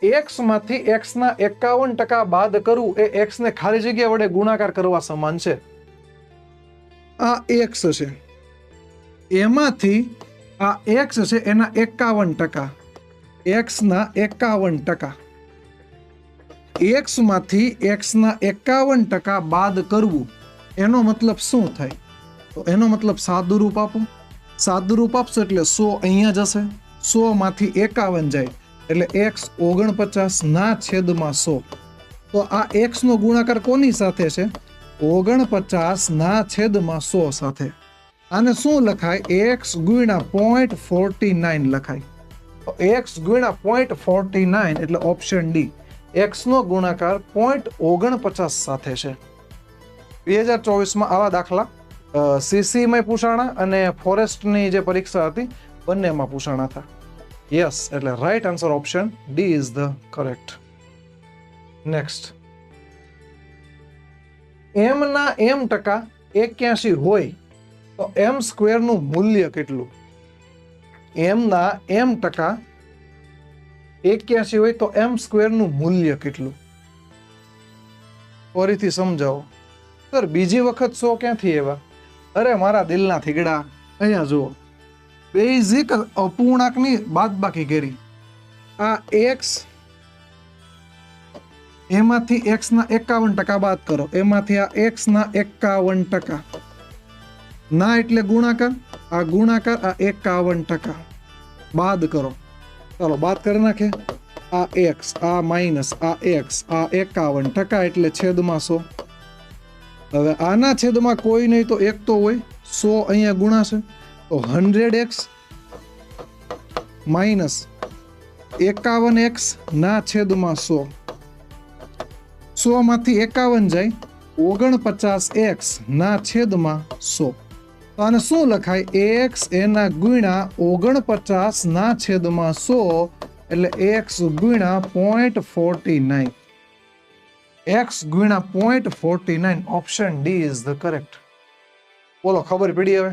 X मांथी x ना 51% बाद करवू ए x ने खाली जग्या वडे गुणाकार करवा समान छे। आ एक्स छे एमांथी आ एक्स छे एना 51%, एक्स ना 51%, एक्स मांथी एक्स ना 51% बाद करवू एनो मतलब शुं थाय? तो एनो मतलब सादुरूप आपो, सादुरूप आपशो एटले 100 अहींया जशे, 100 मांथी 51 जाय એટલે x 49 ના છેદમાં 100। તો આ x નો ગુણાકાર કોની સાથે છે? 49 ના છેદમાં 100 સાથે। આને શું લખાય? x ગુણ્યા 0.49 લખાય। તો x ગુણ્યા 0.49 એટલે ઓપ્શન ડી, x નો ગુણાકાર 0.49 સાથે છે। 2024 માં આવા દાખલા સીસી માં પૂછાણા અને ફોરેસ્ટની જે પરીક્ષા હતી બંનેમાં પૂછાણા હતા। Yes, એટલે right answer option D is the correct. Next. m ના m ટકા 81 હોય તો m સ્ક્વેર નું મૂલ્ય કેટલું? m ના m ટકા 81 હોય તો m સ્ક્વેર નું મૂલ્ય કેટલું? ફરીથી સમજાવો સર, બીજી વખત 100 ક્યાંથી આવ્યા? અરે મારા દિલના થીગડા, અહીંયા જુઓ, બેઝિક અપૂર્ણાંકની બાદબાકી કરી। આ x એમાંથી x ના 51% બાદ કરો, એમાંથી આ x ના 51%, ના એટલે ગુણાકાર, આ ગુણાકાર, આ 51% બાદ કરો। ચાલો બાદ કરી નાખે, આ x, આ માઇનસ, આ x, આ 51% એટલે છેદમાં 100। હવે આના છેદમાં કોઈ નહીં તો એક તો હોય, 100 અહીંયા ગુણાશે તો 100x માઇનસ 51x ના છેદમાં 100, 100 માંથી 51 જાય 49x ના છેદમાં 100। તો આને શું લખાય? x એના ગુણ્યા 49 ના છેદમાં 100 એટલે x ગુણ્યા 0.49, x ગુણ્યા 0.49 option D is the correct. બોલો, ખબર પડી હવે?